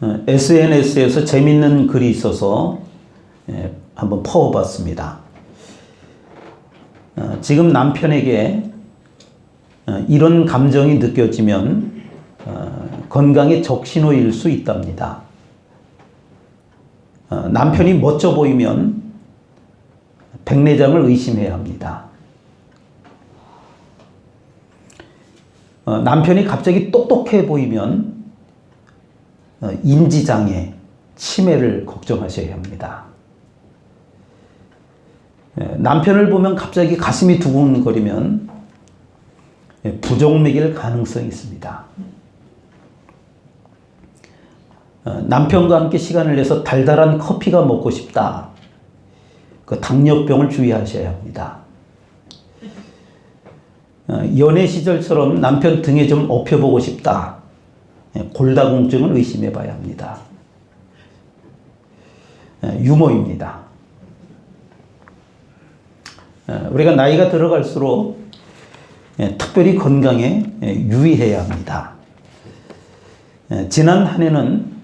SNS에서 재밌는 글이 있어서 한번 퍼봤습니다. 지금 남편에게 이런 감정이 느껴지면 건강에 적신호일 수 있답니다. 남편이 멋져 보이면 백내장을 의심해야 합니다. 남편이 갑자기 똑똑해 보이면 인지장애, 치매를 걱정하셔야 합니다. 남편을 보면 갑자기 가슴이 두근거리면 부정맥일 가능성이 있습니다. 남편과 함께 시간을 내서 달달한 커피가 먹고 싶다. 그 당뇨병을 주의하셔야 합니다. 연애 시절처럼 남편 등에 좀 업혀보고 싶다. 골다공증을 의심해 봐야 합니다. 유머입니다. 우리가 나이가 들어갈수록 특별히 건강에 유의해야 합니다. 지난 한 해는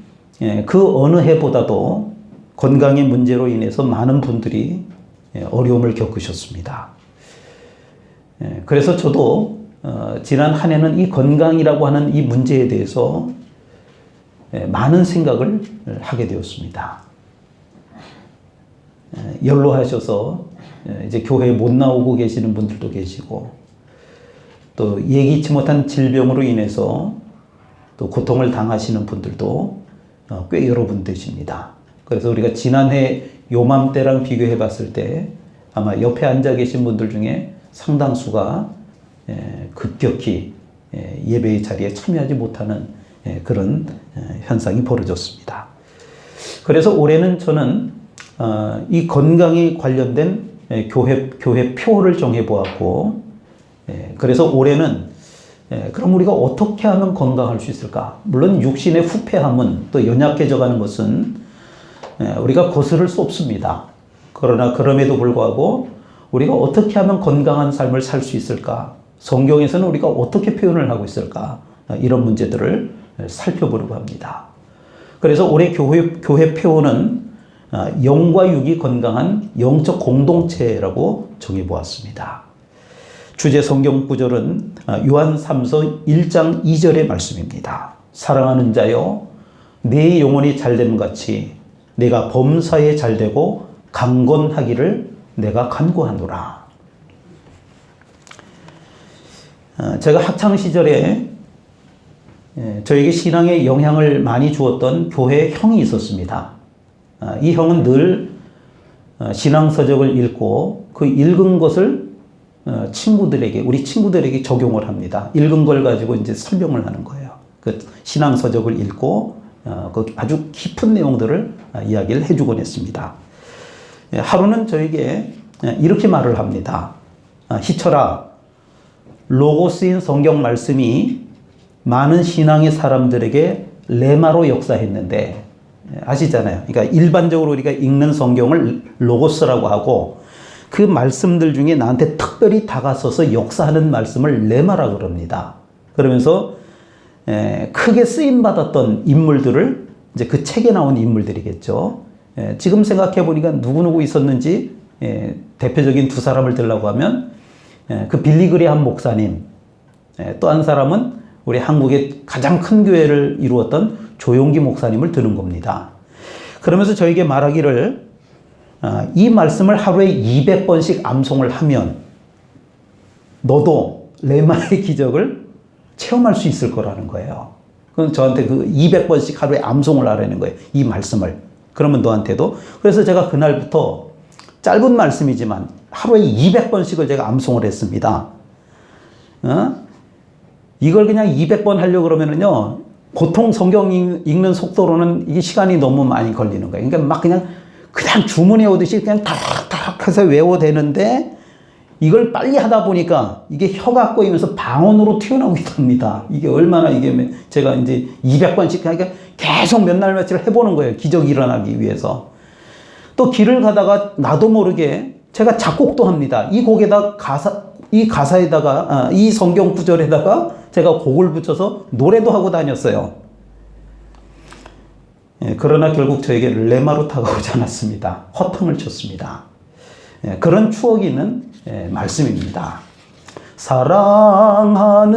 그 어느 해보다도 건강의 문제로 인해서 많은 분들이 어려움을 겪으셨습니다. 그래서 저도 지난 한 해는 이 건강이라고 하는 이 문제에 대해서 많은 생각을 하게 되었습니다. 연로하셔서 이제 교회에 못 나오고 계시는 분들도 계시고, 또 예기치 못한 질병으로 인해서 또 고통을 당하시는 분들도 꽤 여러 분 되십니다. 그래서 우리가 지난해 요맘때랑 비교해 봤을 때 아마 옆에 앉아 계신 분들 중에 상당수가 급격히 예배의 자리에 참여하지 못하는 그런 현상이 벌어졌습니다. 그래서 올해는 저는 이 건강에 관련된 교회 표를 정해 보았고, 그래서 올해는 그럼 우리가 어떻게 하면 건강할 수 있을까? 물론 육신의 후패함은, 또 연약해져 가는 것은 우리가 거스를 수 없습니다. 그러나 그럼에도 불구하고 우리가 어떻게 하면 건강한 삶을 살 수 있을까? 성경에서는 우리가 어떻게 표현을 하고 있을까? 이런 문제들을 살펴보려고 합니다. 그래서 올해 교회 표어는 영과 육이 건강한 영적 공동체라고 정해보았습니다. 주제 성경 구절은 요한 3서 1장 2절의 말씀입니다. 사랑하는 자여, 내 영혼이 잘됨 같이 내가 범사에 잘되고 강건하기를 내가 간구하노라. 제가 학창시절에 저에게 신앙에 영향을 많이 주었던 교회 형이 있었습니다. 이 형은 늘 신앙서적을 읽고 그 읽은 것을 우리 친구들에게 적용을 합니다. 읽은 걸 가지고 이제 설명을 하는 거예요. 그 신앙서적을 읽고 그 아주 깊은 내용들을 이야기를 해주곤 했습니다. 하루는 저에게 이렇게 말을 합니다. 희철아, 로고스인 성경 말씀이 많은 신앙의 사람들에게 레마로 역사했는데, 아시잖아요. 그러니까 일반적으로 우리가 읽는 성경을 로고스라고 하고, 그 말씀들 중에 나한테 특별히 다가서서 역사하는 말씀을 레마라고 그럽니다. 그러면서 크게 쓰임받았던 인물들을, 이제 그 책에 나온 인물들이겠죠. 지금 생각해 보니까 누구누구 있었는지 대표적인 두 사람을 들라고 하면 그 빌리 그레이엄 목사님, 또 한 사람은 우리 한국의 가장 큰 교회를 이루었던 조용기 목사님을 드는 겁니다. 그러면서 저에게 말하기를, 이 말씀을 하루에 200번씩 암송을 하면 너도 레마의 기적을 체험할 수 있을 거라는 거예요. 그럼 저한테 그 200번씩 하루에 암송을 하라는 거예요. 이 말씀을. 그러면 너한테도. 그래서 제가 그날부터 짧은 말씀이지만 하루에 200번씩을 제가 암송을 했습니다. 이걸 그냥 200번 하려고 그러면은요, 보통 성경 읽는 속도로는 이게 시간이 너무 많이 걸리는 거예요. 그러니까 막 그냥 주문해 오듯이 그냥 탁탁 해서 외워대는데, 이걸 빨리 하다 보니까 이게 혀가 꼬이면서 방언으로 튀어나오기도 합니다. 이게 얼마나 제가 이제 200번씩 하니까 계속 몇 날 며칠 해보는 거예요. 기적이 일어나기 위해서. 또 길을 가다가 나도 모르게 제가 작곡도 합니다. 이 곡에다 이 가사에다가, 이 성경 구절에다가 제가 곡을 붙여서 노래도 하고 다녔어요. 그러나 결국 저에게 레마로 다가오지 않았습니다. 허탕을 쳤습니다. 그런 추억이 있는 말씀입니다. 사랑하는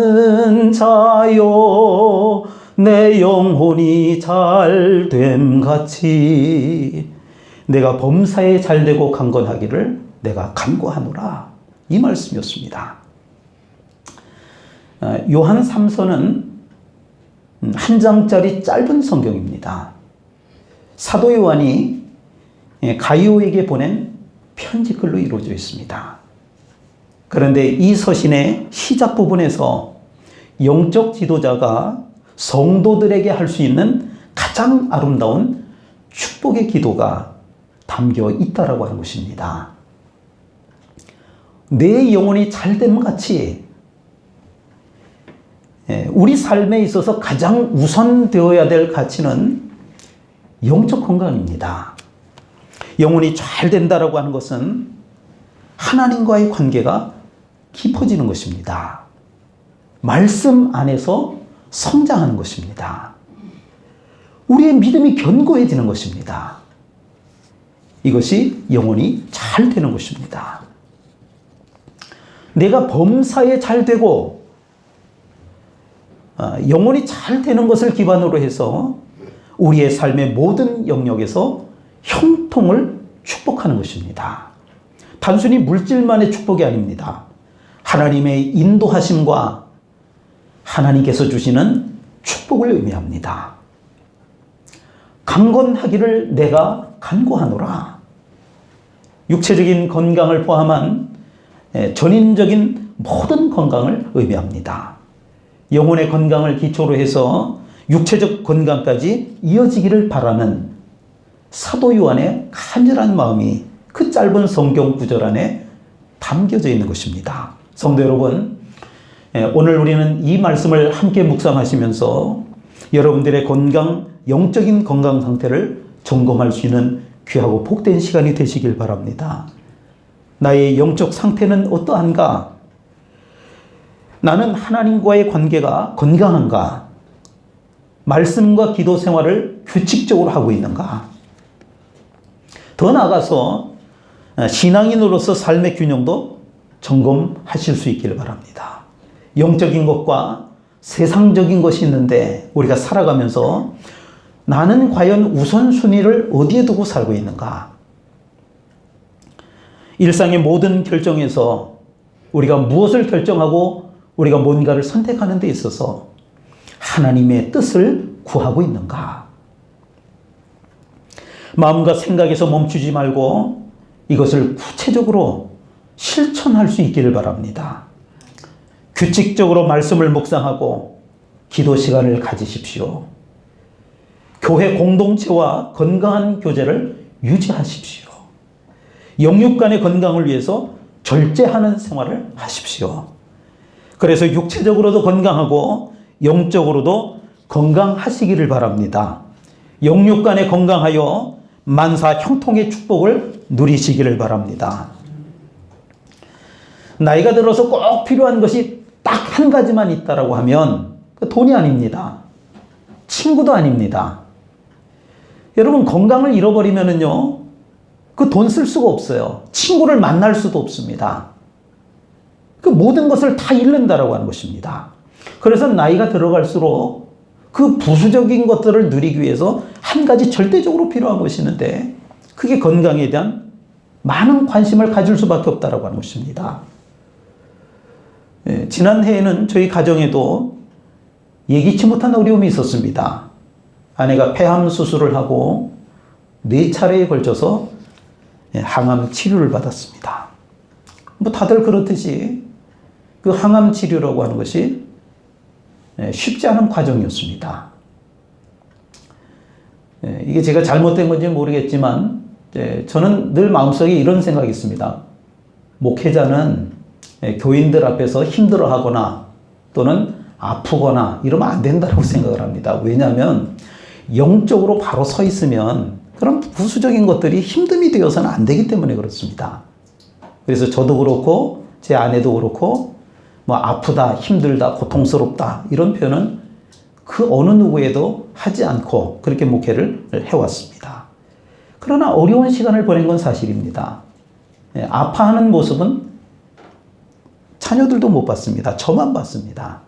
자여 내 영혼이 잘됨 같이 내가 범사에 잘되고 강건하기를 내가 간구하노라. 이 말씀이었습니다. 요한 3서는 한 장짜리 짧은 성경입니다. 사도 요한이 가이오에게 보낸 편지글로 이루어져 있습니다. 그런데 이 서신의 시작 부분에서 영적 지도자가 성도들에게 할 수 있는 가장 아름다운 축복의 기도가 담겨 있다라고 하는 것입니다. 내 영혼이 잘됨 같이 우리 삶에 있어서 가장 우선되어야 될 가치는 영적 건강입니다. 영혼이 잘 된다라고 하는 것은 하나님과의 관계가 깊어지는 것입니다. 말씀 안에서 성장하는 것입니다. 우리의 믿음이 견고해지는 것입니다. 이것이 영혼이 잘 되는 것입니다. 내가 범사에 잘 되고 영혼이 잘 되는 것을 기반으로 해서 우리의 삶의 모든 영역에서 형통을 축복하는 것입니다. 단순히 물질만의 축복이 아닙니다. 하나님의 인도하심과 하나님께서 주시는 축복을 의미합니다. 강건하기를 내가 간구하노라. 육체적인 건강을 포함한 전인적인 모든 건강을 의미합니다. 영혼의 건강을 기초로 해서 육체적 건강까지 이어지기를 바라는 사도 요한의 간절한 마음이 그 짧은 성경 구절 안에 담겨져 있는 것입니다. 성도 여러분, 오늘 우리는 이 말씀을 함께 묵상하시면서 여러분들의 건강, 영적인 건강 상태를 점검할 수 있는 귀하고 복된 시간이 되시길 바랍니다. 나의 영적 상태는 어떠한가? 나는 하나님과의 관계가 건강한가? 말씀과 기도 생활을 규칙적으로 하고 있는가? 더 나아가서 신앙인으로서 삶의 균형도 점검하실 수 있기를 바랍니다. 영적인 것과 세상적인 것이 있는데 우리가 살아가면서 나는 과연 우선순위를 어디에 두고 살고 있는가? 일상의 모든 결정에서 우리가 무엇을 결정하고 우리가 뭔가를 선택하는 데 있어서 하나님의 뜻을 구하고 있는가? 마음과 생각에서 멈추지 말고 이것을 구체적으로 실천할 수 있기를 바랍니다. 규칙적으로 말씀을 묵상하고 기도 시간을 가지십시오. 교회 공동체와 건강한 교제를 유지하십시오. 영육 간의 건강을 위해서 절제하는 생활을 하십시오. 그래서 육체적으로도 건강하고 영적으로도 건강하시기를 바랍니다. 영육 간에 건강하여 만사 형통의 축복을 누리시기를 바랍니다. 나이가 들어서 꼭 필요한 것이 딱 한 가지만 있다라고 하면 돈이 아닙니다. 친구도 아닙니다. 여러분, 건강을 잃어버리면은요, 그 돈 쓸 수가 없어요. 친구를 만날 수도 없습니다. 그 모든 것을 다 잃는다라고 하는 것입니다. 그래서 나이가 들어갈수록 그 부수적인 것들을 누리기 위해서 한 가지 절대적으로 필요한 것이 있는데 그게 건강에 대한 많은 관심을 가질 수밖에 없다라고 하는 것입니다. 지난해에는 저희 가정에도 예기치 못한 어려움이 있었습니다. 아내가 폐암 수술을 하고 4차례에 걸쳐서 항암 치료를 받았습니다. 뭐 다들 그렇듯이 그 항암 치료라고 하는 것이 쉽지 않은 과정이었습니다. 이게 제가 잘못된 건지 모르겠지만 저는 늘 마음속에 이런 생각이 있습니다. 목회자는 교인들 앞에서 힘들어하거나 또는 아프거나 이러면 안 된다고 생각을 합니다. 왜냐하면 영적으로 바로 서 있으면 그런 부수적인 것들이 힘듦이 되어서는 안 되기 때문에 그렇습니다. 그래서 저도 그렇고 제 아내도 그렇고 뭐 아프다, 힘들다, 고통스럽다 이런 표현은 그 어느 누구에도 하지 않고 그렇게 목회를 해왔습니다. 그러나 어려운 시간을 보낸 건 사실입니다. 아파하는 모습은 자녀들도 못 봤습니다. 저만 봤습니다.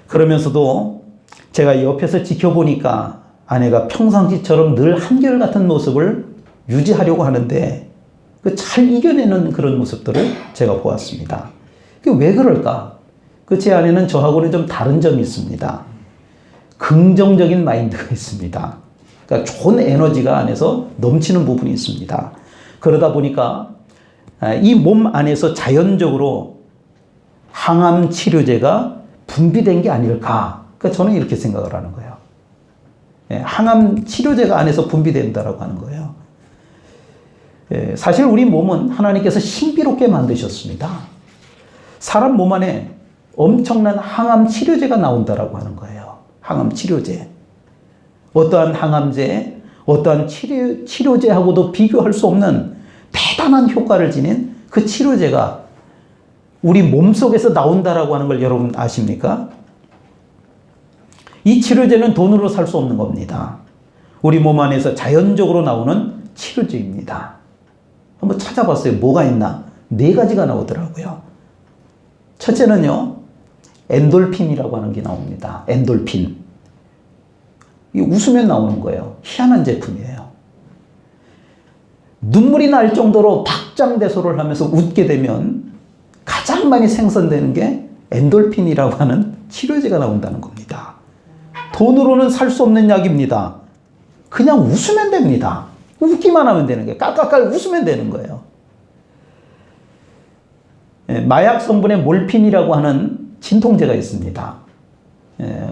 그러면서도 제가 옆에서 지켜보니까 아내가 평상시처럼 늘 한결같은 모습을 유지하려고 하는데 잘 이겨내는 그런 모습들을 제가 보았습니다. 왜 그럴까? 제 아내는 저하고는 좀 다른 점이 있습니다. 긍정적인 마인드가 있습니다. 그러니까 좋은 에너지가 안에서 넘치는 부분이 있습니다. 그러다 보니까 이 몸 안에서 자연적으로 항암 치료제가 분비된 게 아닐까. 그러니까 저는 이렇게 생각을 하는 거예요. 항암 치료제가 안에서 분비된다라고 하는 거예요. 사실 우리 몸은 하나님께서 신비롭게 만드셨습니다. 사람 몸 안에 엄청난 항암 치료제가 나온다라고 하는 거예요. 항암 치료제. 어떠한 항암제, 어떠한 치료제하고도 비교할 수 없는 대단한 효과를 지닌 그 치료제가 우리 몸속에서 나온다라고 하는 걸 여러분 아십니까? 이 치료제는 돈으로 살 수 없는 겁니다. 우리 몸 안에서 자연적으로 나오는 치료제입니다. 한번 찾아봤어요. 뭐가 있나? 4가지가 나오더라고요. 첫째는요, 엔돌핀이라고 하는 게 나옵니다. 엔돌핀. 이 웃으면 나오는 거예요. 희한한 제품이에요. 눈물이 날 정도로 박장대소를 하면서 웃게 되면 가장 많이 생성되는 게 엔돌핀이라고 하는 치료제가 나온다는 겁니다. 돈으로는 살 수 없는 약입니다. 그냥 웃으면 됩니다. 웃기만 하면 되는 거예요. 깔깔깔 웃으면 되는 거예요. 마약 성분의 몰핀이라고 하는 진통제가 있습니다.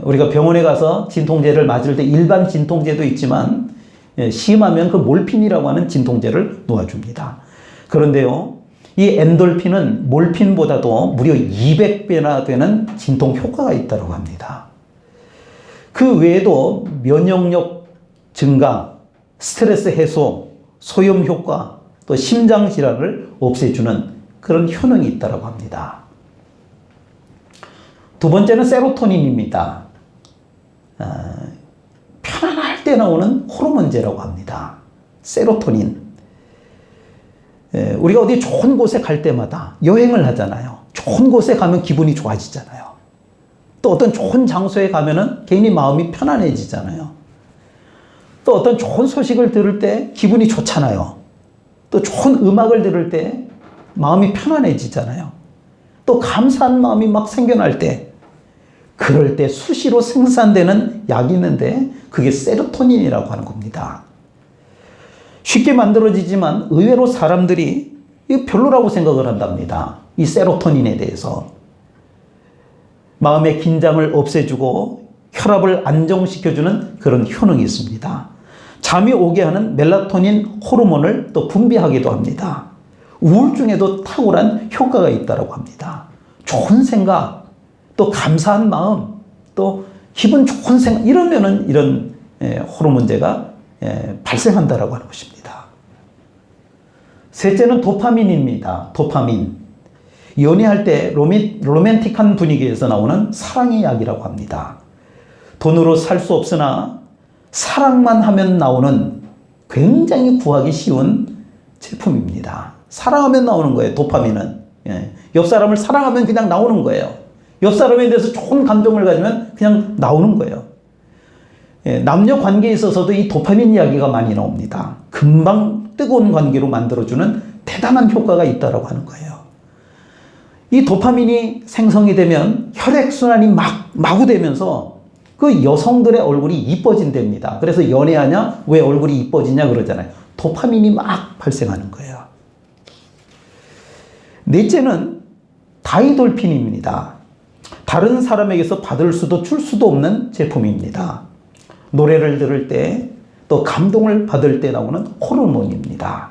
우리가 병원에 가서 진통제를 맞을 때 일반 진통제도 있지만 심하면 그 몰핀이라고 하는 진통제를 놓아줍니다. 그런데요, 이 엔돌핀은 몰핀보다도 무려 200배나 되는 진통 효과가 있다고 합니다. 그 외에도 면역력 증가, 스트레스 해소, 소염 효과, 또 심장 질환을 없애주는 그런 효능이 있다고 합니다. 두 번째는 세로토닌입니다. 편안할 때 나오는 호르몬제라고 합니다. 세로토닌. 우리가 어디 좋은 곳에 갈 때마다 여행을 하잖아요. 좋은 곳에 가면 기분이 좋아지잖아요. 또 어떤 좋은 장소에 가면은 괜히 마음이 편안해지잖아요. 또 어떤 좋은 소식을 들을 때 기분이 좋잖아요. 또 좋은 음악을 들을 때 마음이 편안해지잖아요. 또 감사한 마음이 막 생겨날 때, 그럴 때 수시로 생산되는 약이 있는데 그게 세로토닌이라고 하는 겁니다. 쉽게 만들어지지만 의외로 사람들이 이거 별로라고 생각을 한답니다. 이 세로토닌에 대해서. 마음의 긴장을 없애주고 혈압을 안정시켜주는 그런 효능이 있습니다. 잠이 오게 하는 멜라토닌 호르몬을 또 분비하기도 합니다. 우울증에도 탁월한 효과가 있다고 합니다. 좋은 생각, 또 감사한 마음, 또 기분 좋은 생각, 이러면은 이런 호르몬제가 발생한다라고 하는 것입니다. 셋째는 도파민입니다. 도파민. 연애할 때 로맨틱한 분위기에서 나오는 사랑의 약이라고 합니다. 돈으로 살 수 없으나 사랑만 하면 나오는 굉장히 구하기 쉬운 제품입니다. 사랑하면 나오는 거예요, 도파민은. 옆 사람을 사랑하면 그냥 나오는 거예요. 옆 사람에 대해서 좋은 감정을 가지면 그냥 나오는 거예요. 남녀 관계에 있어서도 이 도파민 이야기가 많이 나옵니다. 금방 뜨거운 관계로 만들어주는 대단한 효과가 있다고 하는 거예요. 이 도파민이 생성이 되면 혈액순환이 마구 되면서 그 여성들의 얼굴이 이뻐진답니다. 그래서 연애하냐? 왜 얼굴이 이뻐지냐 그러잖아요. 도파민이 막 발생하는 거예요. 넷째는 다이돌핀입니다. 다른 사람에게서 받을 수도 줄 수도 없는 제품입니다. 노래를 들을 때, 또 감동을 받을 때 나오는 호르몬입니다.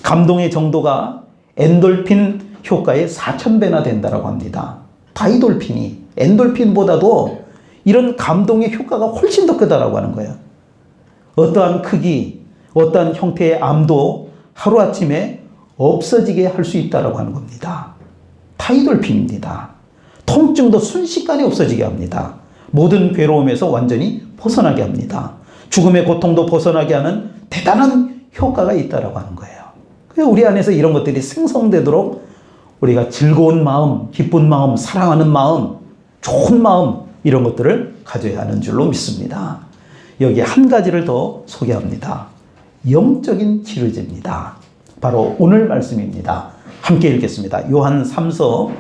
감동의 정도가 엔돌핀 효과의 4000배나 된다고 합니다. 다이돌핀이 엔돌핀보다도 이런 감동의 효과가 훨씬 더 크다고 하는 거예요. 어떠한 크기, 어떠한 형태의 암도 하루아침에 없어지게 할 수 있다고 하는 겁니다. 다이돌핀입니다. 통증도 순식간에 없어지게 합니다. 모든 괴로움에서 완전히 벗어나게 합니다. 죽음의 고통도 벗어나게 하는 대단한 효과가 있다라고 하는 거예요. 그래서 우리 안에서 이런 것들이 생성되도록 우리가 즐거운 마음, 기쁜 마음, 사랑하는 마음, 좋은 마음 이런 것들을 가져야 하는 줄로 믿습니다. 여기 한 가지를 더 소개합니다. 영적인 치료제입니다. 바로 오늘 말씀입니다. 함께 읽겠습니다. 요한 3서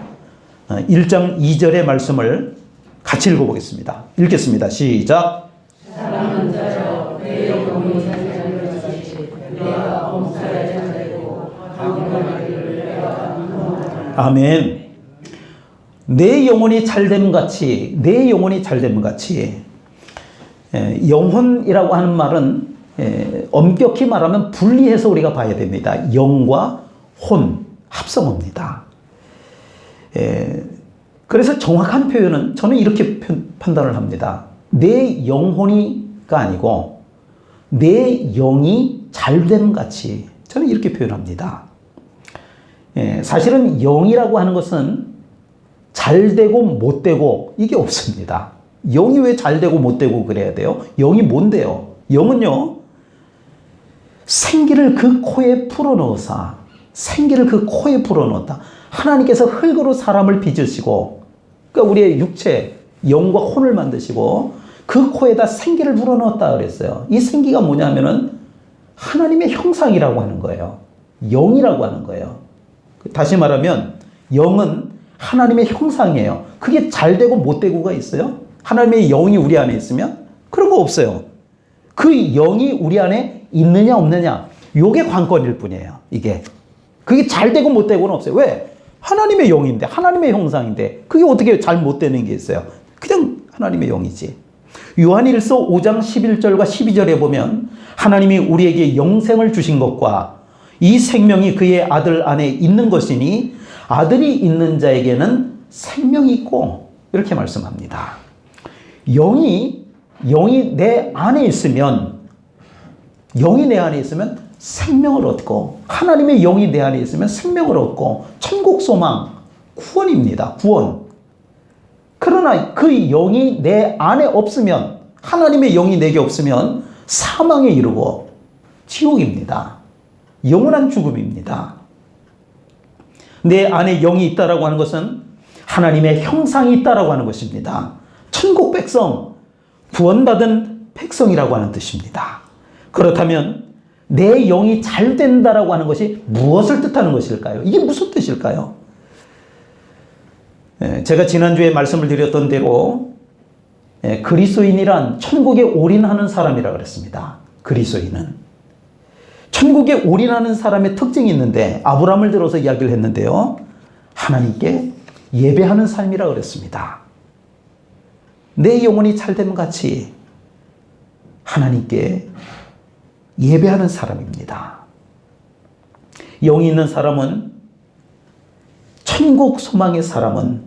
1장 2절의 말씀을 같이 읽어보겠습니다. 읽겠습니다. 시작. 사랑하는 자여 내 영혼이 잘되는 것이 내가 엄살에 잘되고 강건하기를 내가 원하노라. 아멘. 내 영혼이 잘됨 같이, 내 영혼이 잘됨 같이. 영혼이라고 하는 말은 엄격히 말하면 분리해서 우리가 봐야 됩니다. 영과 혼, 합성어입니다. 그래서 정확한 표현은 저는 이렇게 판단을 합니다. 내 영혼이가 아니고 내 영이 잘됨 같이, 저는 이렇게 표현합니다. 사실은 영이라고 하는 것은 잘되고 못되고 이게 없습니다. 영이 왜 잘되고 못되고 그래야 돼요? 영이 뭔데요? 영은요, 생기를 그 코에 풀어넣어서, 생기를 그 코에 풀어넣었다. 하나님께서 흙으로 사람을 빚으시고, 그러니까 우리의 육체, 영과 혼을 만드시고 그 코에다 생기를 불어넣었다 그랬어요. 이 생기가 뭐냐면은 하나님의 형상이라고 하는 거예요. 영이라고 하는 거예요. 다시 말하면 영은 하나님의 형상이에요. 그게 잘되고 못되고가 있어요? 하나님의 영이 우리 안에 있으면? 그런 거 없어요. 그 영이 우리 안에 있느냐 없느냐, 요게 관건일 뿐이에요. 이게 그게 잘되고 못되고는 없어요. 왜? 하나님의 영인데, 하나님의 형상인데 그게 어떻게 잘 못되는 게 있어요? 그냥 하나님의 영이지. 요한일서 5장 11절과 12절에 보면 하나님이 우리에게 영생을 주신 것과 이 생명이 그의 아들 안에 있는 것이니 아들이 있는 자에게는 생명이 있고, 이렇게 말씀합니다. 영이 내 안에 있으면, 영이 내 안에 있으면 생명을 얻고, 하나님의 영이 내 안에 있으면 생명을 얻고, 천국 소망, 구원입니다. 구원. 그러나 그 영이 내 안에 없으면, 하나님의 영이 내게 없으면 사망에 이르고 지옥입니다. 영원한 죽음입니다. 내 안에 영이 있다라고 하는 것은 하나님의 형상이 있다라고 하는 것입니다. 천국 백성, 구원받은 백성이라고 하는 뜻입니다. 그렇다면 내 영이 잘 된다라고 하는 것이 무엇을 뜻하는 것일까요? 이게 무슨 뜻일까요? 제가 지난주에 말씀을 드렸던 대로 그리스도인이란 천국에 올인하는 사람이라고 그랬습니다. 그리스도인은 천국에 올인하는 사람의 특징이 있는데, 아브라함을 들어서 이야기를 했는데요, 하나님께 예배하는 삶이라고 그랬습니다. 내 영혼이 잘됨 같이 하나님께 예배하는 사람입니다. 영이 있는 사람은, 천국 소망의 사람은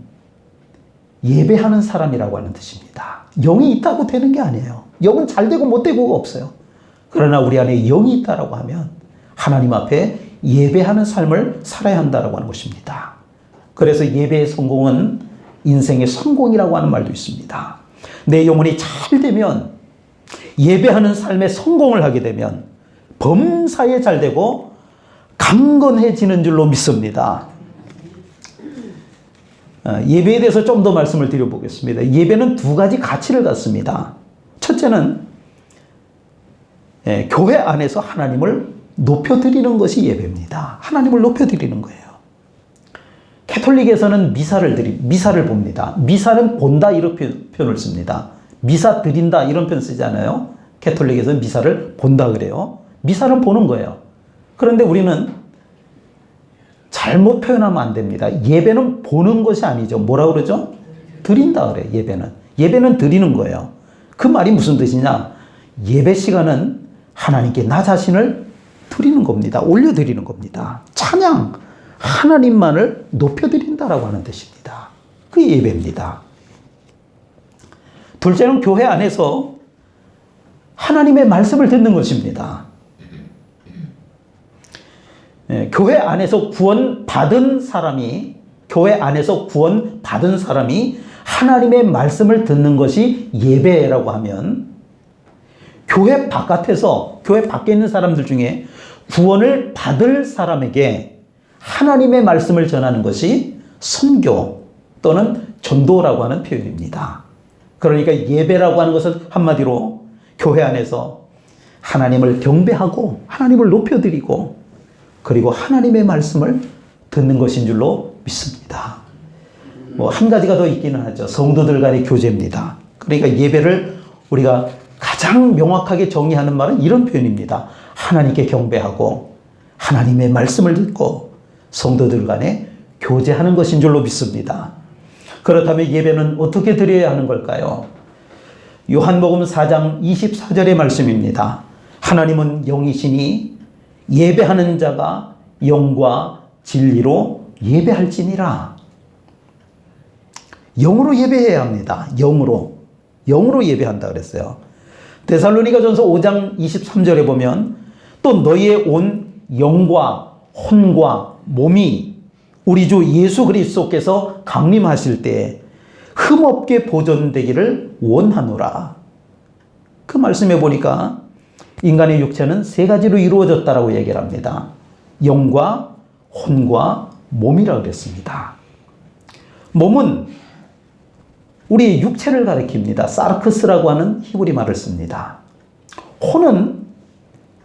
예배하는 사람이라고 하는 뜻입니다. 영이 있다고 되는 게 아니에요. 영은 잘되고 못되고가 없어요. 그러나 우리 안에 영이 있다라고 하면 하나님 앞에 예배하는 삶을 살아야 한다라고 하는 것입니다. 그래서 예배의 성공은 인생의 성공이라고 하는 말도 있습니다. 내 영혼이 잘 되면, 예배하는 삶에 성공을 하게 되면 범사에 잘 되고 강건해지는 줄로 믿습니다. 예배에 대해서 좀 더 말씀을 드려보겠습니다. 예배는 두 가지 가치를 갖습니다. 첫째는 교회 안에서 하나님을 높여드리는 것이 예배입니다. 하나님을 높여드리는 거예요. 캐톨릭에서는 미사를 봅니다. 미사는 본다 이런 표현을 씁니다. 미사 드린다 이런 표현 쓰지 않아요? 캐톨릭에서는 미사를 본다 그래요. 미사는 보는 거예요. 그런데 우리는 잘못 표현하면 안 됩니다. 예배는 보는 것이 아니죠. 뭐라 그러죠? 드린다 그래요. 예배는 드리는 거예요. 그 말이 무슨 뜻이냐? 예배 시간은 하나님께 나 자신을 드리는 겁니다. 올려드리는 겁니다. 찬양, 하나님만을 높여드린다라고 하는 뜻입니다. 그게 예배입니다. 둘째는 교회 안에서 하나님의 말씀을 듣는 것입니다. 교회 안에서 구원받은 사람이 교회 안에서 구원 받은 사람이 하나님의 말씀을 듣는 것이 예배라고 하면, 교회 바깥에서, 교회 밖에 있는 사람들 중에 구원을 받을 사람에게 하나님의 말씀을 전하는 것이 선교 또는 전도라고 하는 표현입니다. 그러니까 예배라고 하는 것은 한마디로 교회 안에서 하나님을 경배하고 하나님을 높여드리고 그리고 하나님의 말씀을 듣는 것인 줄로 믿습니다. 한 가지가 더 있기는 하죠. 성도들 간의 교제입니다. 그러니까 예배를 우리가 가장 명확하게 정의하는 말은 이런 표현입니다. 하나님께 경배하고 하나님의 말씀을 듣고 성도들 간에 교제하는 것인 줄로 믿습니다. 그렇다면 예배는 어떻게 드려야 하는 걸까요? 요한복음 4장 24절의 말씀입니다. 하나님은 영이시니 예배하는 자가 영과 진리로 예배할지니라. 영으로 예배해야 합니다. 영으로 예배한다 그랬어요. 데살로니가전서 5장 23절에 보면 또 너희의 온 영과 혼과 몸이 우리 주 예수 그리스도께서 강림하실 때 흠없게 보존되기를 원하노라. 그 말씀에 보니까 인간의 육체는 세 가지로 이루어졌다라고 얘기를 합니다. 영과 혼과 몸이라고 그랬습니다. 몸은 우리의 육체를 가리킵니다. 사르크스라고 하는 히브리 말을 씁니다. 혼은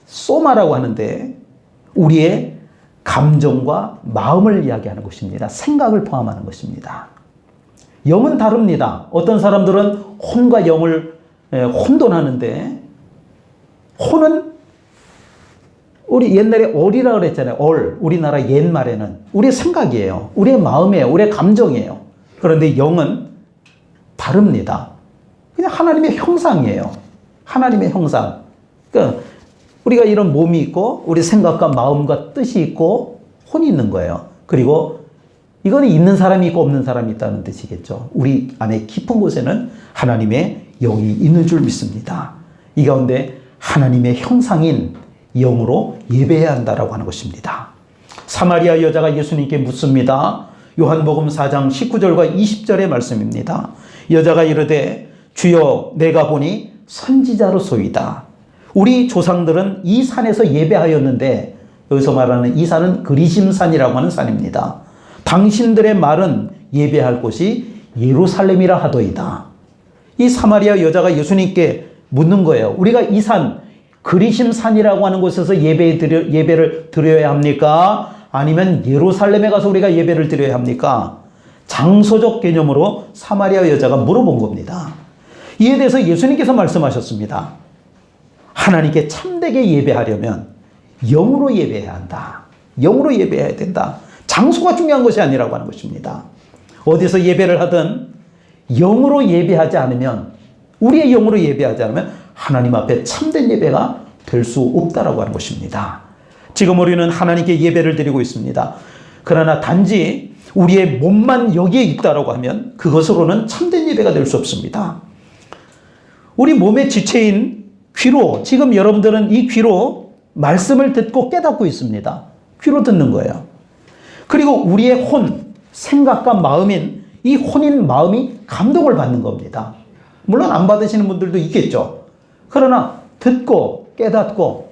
소마라고 하는데 우리의 감정과 마음을 이야기하는 것입니다. 생각을 포함하는 것입니다. 영은 다릅니다. 어떤 사람들은 혼과 영을 혼돈하는데, 혼은 우리 옛날에 얼이라고 그랬잖아요. 우리나라 옛말에는 우리의 생각이에요. 우리의 마음이에요. 우리의 감정이에요. 그런데 영은 다릅니다. 그냥 하나님의 형상이에요. 하나님의 형상. 그러니까 우리가 이런 몸이 있고 우리 생각과 마음과 뜻이 있고 혼이 있는 거예요. 그리고 이거는 있는 사람이 있고 없는 사람이 있다는 뜻이겠죠. 우리 안에 깊은 곳에는 하나님의 영이 있는 줄 믿습니다. 이 가운데 하나님의 형상인 영으로 예배해야 한다라고 하는 것입니다. 사마리아 여자가 예수님께 묻습니다. 요한복음 4장 19절과 20절의 말씀입니다. 여자가 이르되 주여 내가 보니 선지자로소이다. 우리 조상들은 이 산에서 예배하였는데, 여기서 말하는 이 산은 그리심산이라고 하는 산입니다. 당신들의 말은 예배할 곳이 예루살렘이라 하더이다. 이 사마리아 여자가 예수님께 묻는 거예요. 우리가 이 산, 그리심산이라고 하는 곳에서 예배를 드려야 합니까? 아니면 예루살렘에 가서 우리가 예배를 드려야 합니까? 장소적 개념으로 사마리아 여자가 물어본 겁니다. 이에 대해서 예수님께서 말씀하셨습니다. 하나님께 참되게 예배하려면 영으로 예배해야 한다. 영으로 예배해야 된다. 장소가 중요한 것이 아니라고 하는 것입니다. 어디서 예배를 하든 영으로 예배하지 않으면, 우리의 영으로 예배하지 않으면 하나님 앞에 참된 예배가 될 수 없다라고 하는 것입니다. 지금 우리는 하나님께 예배를 드리고 있습니다. 그러나 단지 우리의 몸만 여기에 있다라고 하면 그것으로는 참된 예배가 될 수 없습니다. 우리 몸의 지체인 귀로, 지금 여러분들은 이 귀로 말씀을 듣고 깨닫고 있습니다. 귀로 듣는 거예요. 그리고 우리의 혼, 생각과 마음인 이 혼인 마음이 감동을 받는 겁니다. 물론 안 받으시는 분들도 있겠죠. 그러나 듣고 깨닫고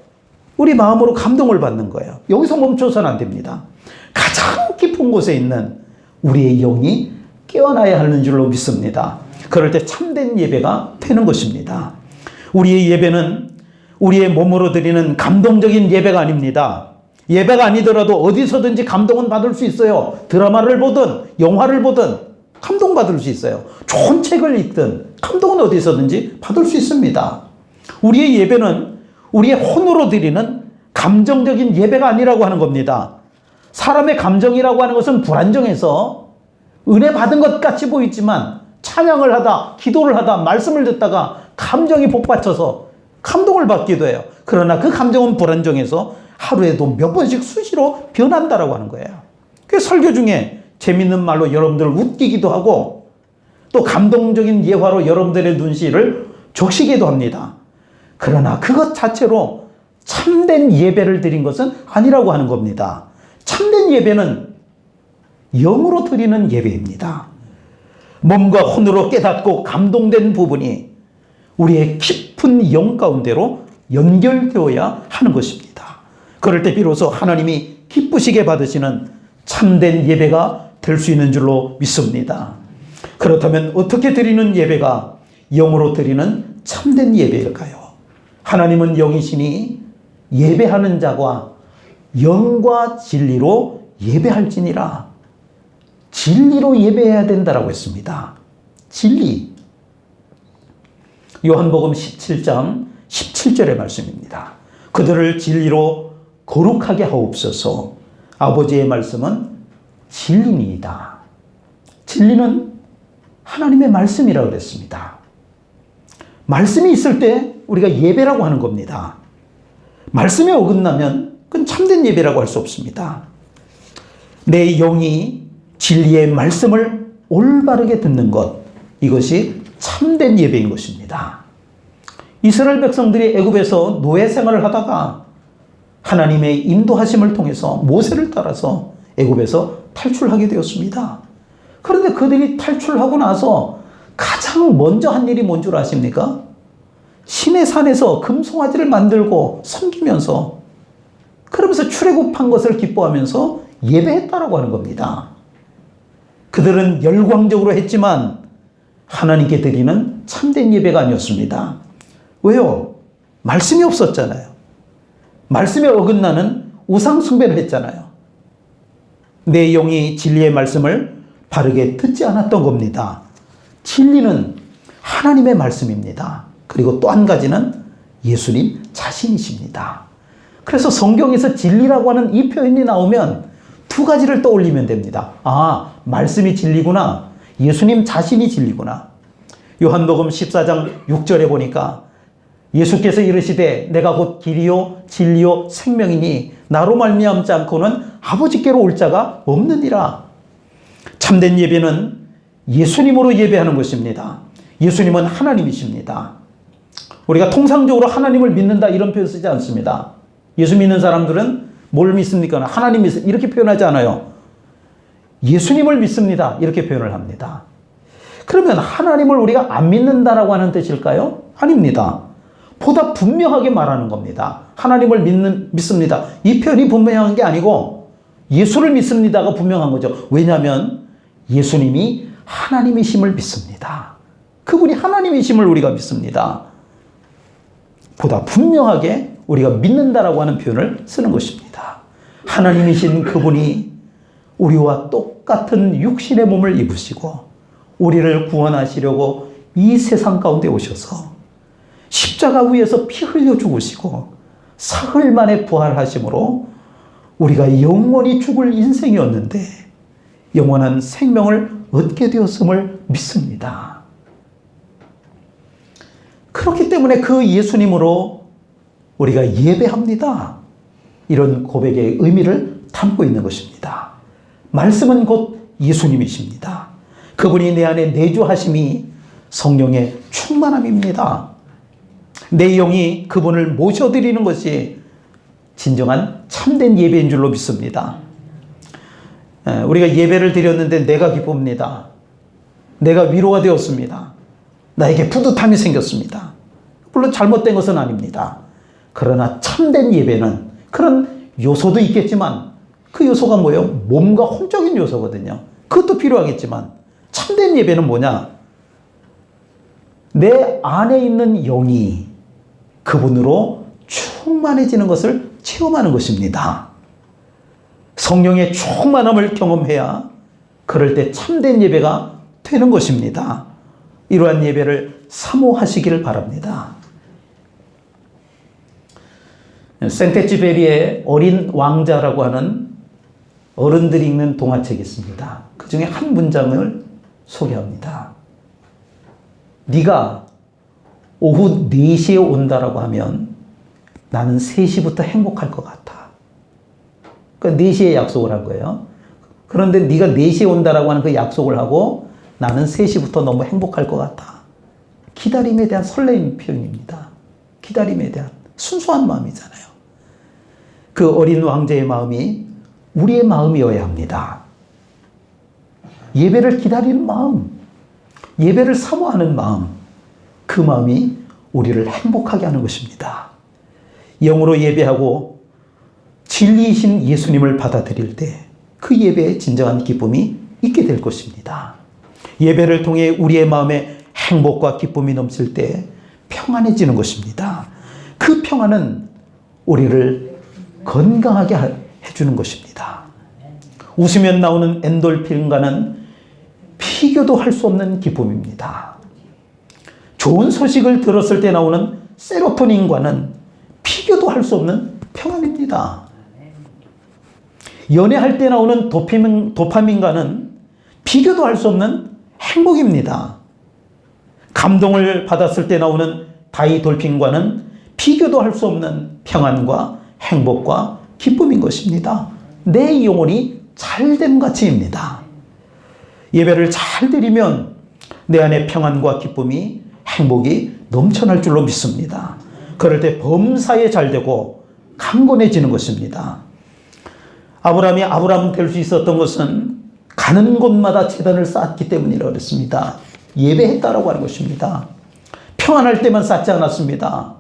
우리 마음으로 감동을 받는 거예요. 여기서 멈춰서는 안 됩니다. 가장 깊은 곳에 있는 우리의 영이 깨어나야 하는 줄로 믿습니다. 그럴 때 참된 예배가 되는 것입니다. 우리의 예배는 우리의 몸으로 드리는 감동적인 예배가 아닙니다. 예배가 아니더라도 어디서든지 감동은 받을 수 있어요. 드라마를 보든 영화를 보든 감동받을 수 있어요. 좋은 책을 읽든 감동은 어디서든지 받을 수 있습니다. 우리의 예배는 우리의 혼으로 드리는 감정적인 예배가 아니라고 하는 겁니다. 사람의 감정이라고 하는 것은 불안정해서 은혜 받은 것 같이 보이지만 찬양을 하다, 기도를 하다, 말씀을 듣다가 감정이 복받쳐서 감동을 받기도 해요. 그러나 그 감정은 불안정해서 하루에도 몇 번씩 수시로 변한다라고 하는 거예요. 그 설교 중에 재밌는 말로 여러분들을 웃기기도 하고 또 감동적인 예화로 여러분들의 눈시를 적시기도 합니다. 그러나 그것 자체로 참된 예배를 드린 것은 아니라고 하는 겁니다. 참된 예배는 영으로 드리는 예배입니다. 몸과 혼으로 깨닫고 감동된 부분이 우리의 깊은 영 가운데로 연결되어야 하는 것입니다. 그럴 때 비로소 하나님이 기쁘시게 받으시는 참된 예배가 될 수 있는 줄로 믿습니다. 그렇다면 어떻게 드리는 예배가 영으로 드리는 참된 예배일까요? 하나님은 영이시니 예배하는 자가 영과 진리로 예배할지니라. 진리로 예배해야 된다라고 했습니다. 진리. 요한복음 17장 17절의 말씀입니다. 그들을 진리로 거룩하게 하옵소서. 아버지의 말씀은 진리니이다. 진리는 하나님의 말씀이라고 그랬습니다. 말씀이 있을 때 우리가 예배라고 하는 겁니다. 말씀에 어긋나면 그건 참된 예배라고 할 수 없습니다. 내 영이 진리의 말씀을 올바르게 듣는 것, 이것이 참된 예배인 것입니다. 이스라엘 백성들이 애굽에서 노예 생활을 하다가 하나님의 인도하심을 통해서 모세를 따라서 애굽에서 탈출하게 되었습니다. 그런데 그들이 탈출하고 나서 가장 먼저 한 일이 뭔 줄 아십니까? 시내 산에서 금송아지를 만들고 섬기면서, 그러면서 출애굽한 것을 기뻐하면서 예배했다라고 하는 겁니다. 그들은 열광적으로 했지만 하나님께 드리는 참된 예배가 아니었습니다. 왜요? 말씀이 없었잖아요. 말씀에 어긋나는 우상 숭배를 했잖아요. 내 영이 진리의 말씀을 바르게 듣지 않았던 겁니다. 진리는 하나님의 말씀입니다. 그리고 또 한 가지는 예수님 자신이십니다. 그래서 성경에서 진리라고 하는 이 표현이 나오면 두 가지를 떠올리면 됩니다. 아, 말씀이 진리구나. 예수님 자신이 진리구나. 요한복음 14장 6절에 보니까 예수께서 이르시되 내가 곧 길이요 진리요 생명이니 나로 말미암지 않고는 아버지께로 올 자가 없느니라. 참된 예배는 예수님으로 예배하는 것입니다. 예수님은 하나님이십니다. 우리가 통상적으로 하나님을 믿는다 이런 표현 쓰지 않습니다. 예수 믿는 사람들은 뭘 믿습니까? 하나님 믿습니다. 이렇게 표현하지 않아요. 예수님을 믿습니다. 이렇게 표현을 합니다. 그러면 하나님을 우리가 안 믿는다라고 하는 뜻일까요? 아닙니다. 보다 분명하게 말하는 겁니다. 하나님을 믿습니다. 이 표현이 분명한 게 아니고 예수를 믿습니다가 분명한 거죠. 왜냐하면 예수님이 하나님이심을 믿습니다. 그분이 하나님이심을 우리가 믿습니다. 보다 분명하게 우리가 믿는다라고 하는 표현을 쓰는 것입니다. 하나님이신 그분이 우리와 똑같은 육신의 몸을 입으시고 우리를 구원하시려고 이 세상 가운데 오셔서 십자가 위에서 피 흘려 죽으시고 사흘 만에 부활하심으로 우리가 영원히 죽을 인생이었는데 영원한 생명을 얻게 되었음을 믿습니다. 그렇기 때문에 그 예수님으로 우리가 예배합니다. 이런 고백의 의미를 담고 있는 것입니다. 말씀은 곧 예수님이십니다. 그분이 내 안에 내주하심이 성령의 충만함입니다. 내 영이 그분을 모셔드리는 것이 진정한 참된 예배인 줄로 믿습니다. 우리가 예배를 드렸는데 내가 기쁩니다. 내가 위로가 되었습니다. 나에게 뿌듯함이 생겼습니다. 물론 잘못된 것은 아닙니다. 그러나 참된 예배는 그런 요소도 있겠지만 그 요소가 뭐예요? 몸과 혼적인 요소거든요. 그것도 필요하겠지만 참된 예배는 뭐냐? 내 안에 있는 영이 그분으로 충만해지는 것을 체험하는 것입니다. 성령의 충만함을 경험해야 그럴 때 참된 예배가 되는 것입니다. 이러한 예배를 사모하시기를 바랍니다. 생테쥐베리의 어린 왕자라고 하는 어른들이 읽는 동화책이 있습니다. 그 중에 한 문장을 소개합니다. 네가 오후 4시에 온다라고 하면 나는 3시부터 행복할 것 같아. 그러니까 4시에 약속을 한 거예요. 그런데 네가 4시에 온다라고 하는 그 약속을 하고 나는 3시부터 너무 행복할 것 같아. 기다림에 대한 설레임 표현입니다. 기다림에 대한 순수한 마음이잖아요. 그 어린 왕자의 마음이 우리의 마음이어야 합니다. 예배를 기다리는 마음, 예배를 사모하는 마음, 그 마음이 우리를 행복하게 하는 것입니다. 영으로 예배하고 진리이신 예수님을 받아들일 때 그 예배에 진정한 기쁨이 있게 될 것입니다. 예배를 통해 우리의 마음에 행복과 기쁨이 넘칠 때 평안해지는 것입니다. 그 평안은 우리를 건강하게 해주는 것입니다. 웃으면 나오는 엔돌핀과는 비교도 할 수 없는 기쁨입니다. 좋은 소식을 들었을 때 나오는 세로토닌과는 비교도 할 수 없는 평안입니다. 연애할 때 나오는 도파민과는 비교도 할 수 없는 행복입니다. 감동을 받았을 때 나오는 다이돌핀과는 비교도 할 수 없는 평안과 행복과 기쁨인 것입니다. 내 영혼이 잘됨 같이입니다. 예배를 잘 드리면 내 안에 평안과 기쁨이 행복이 넘쳐날 줄로 믿습니다. 그럴 때 범사에 잘 되고 강건해지는 것입니다. 아브라함이 아브라함 될 수 있었던 것은 가는 곳마다 제단을 쌓았기 때문이라고 그랬습니다. 예배했다라고 하는 것입니다. 평안할 때만 쌓지 않았습니다.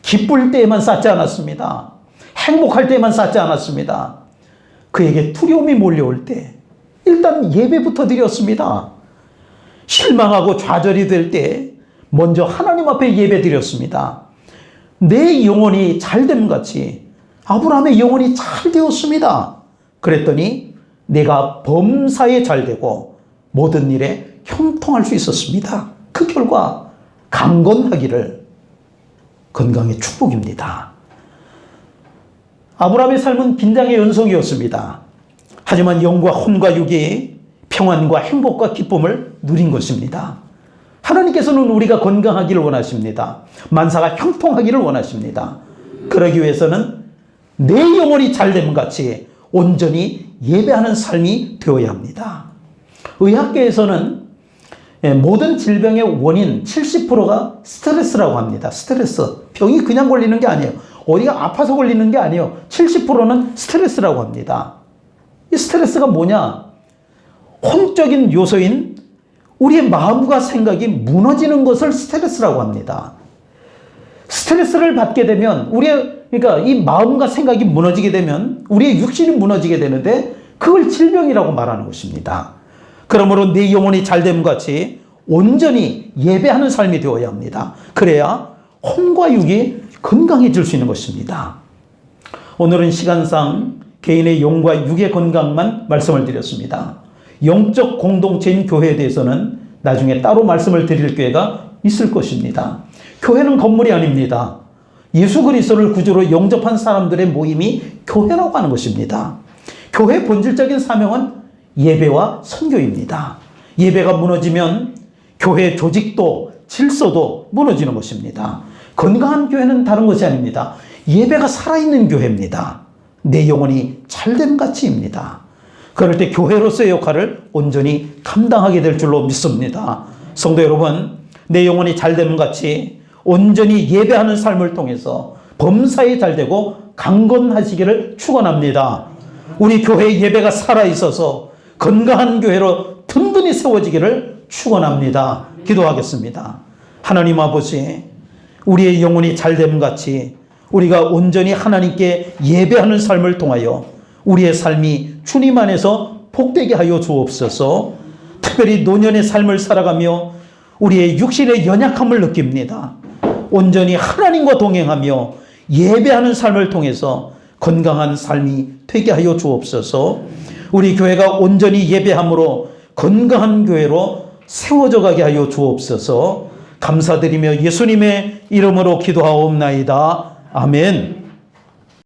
기쁠 때에만 쌓지 않았습니다. 행복할 때만 쌓지 않았습니다. 그에게 두려움이 몰려올 때 일단 예배부터 드렸습니다. 실망하고 좌절이 될 때 먼저 하나님 앞에 예배 드렸습니다. 내 영혼이 잘됨 같이 아브라함의 영혼이 잘 되었습니다. 그랬더니 내가 범사에 잘 되고 모든 일에 형통할 수 있었습니다. 그 결과 강건하기를, 건강의 축복입니다. 아브라함의 삶은 긴장의 연속이었습니다. 하지만 영과 혼과 육이 평안과 행복과 기쁨을 누린 것입니다. 하나님께서는 우리가 건강하기를 원하십니다. 만사가 형통하기를 원하십니다. 그러기 위해서는 내 영혼이 잘됨 같이 온전히 예배하는 삶이 되어야 합니다. 의학계에서는 모든 질병의 원인 70%가 스트레스라고 합니다. 스트레스. 병이 그냥 걸리는 게 아니에요. 어디가 아파서 걸리는 게 아니에요. 70%는 스트레스라고 합니다. 이 스트레스가 뭐냐? 혼적인 요소인 우리의 마음과 생각이 무너지는 것을 스트레스라고 합니다. 스트레스를 받게 되면 그러니까 이 마음과 생각이 무너지게 되면 우리의 육신이 무너지게 되는데 그걸 질병이라고 말하는 것입니다. 그러므로 내 영혼이 잘됨 같이 온전히 예배하는 삶이 되어야 합니다. 그래야 혼과 육이 건강해질 수 있는 것입니다. 오늘은 시간상 개인의 영과 육의 건강만 말씀을 드렸습니다. 영적 공동체인 교회에 대해서는 나중에 따로 말씀을 드릴 기회가 있을 것입니다. 교회는 건물이 아닙니다. 예수 그리스도를 구주로 영접한 사람들의 모임이 교회라고 하는 것입니다. 교회의 본질적인 사명은 예배와 선교입니다. 예배가 무너지면 교회의 조직도 질서도 무너지는 것입니다. 건강한 교회는 다른 것이 아닙니다. 예배가 살아있는 교회입니다. 내 영혼이 잘됨 같이입니다. 그럴 때 교회로서의 역할을 온전히 감당하게 될 줄로 믿습니다. 성도 여러분, 내 영혼이 잘됨 같이 온전히 예배하는 삶을 통해서 범사에 잘되고 강건하시기를 축원합니다. 우리 교회의 예배가 살아있어서 건강한 교회로 든든히 세워지기를 축원합니다. 기도하겠습니다. 하나님 아버지, 우리의 영혼이 잘됨 같이 우리가 온전히 하나님께 예배하는 삶을 통하여 우리의 삶이 주님 안에서 복되게 하여 주옵소서. 특별히 노년의 삶을 살아가며 우리의 육신의 연약함을 느낍니다. 온전히 하나님과 동행하며 예배하는 삶을 통해서 건강한 삶이 되게 하여 주옵소서. 우리 교회가 온전히 예배함으로 건강한 교회로 세워져 가게 하여 주옵소서. 감사드리며 예수님의 이름으로 기도하옵나이다. 아멘.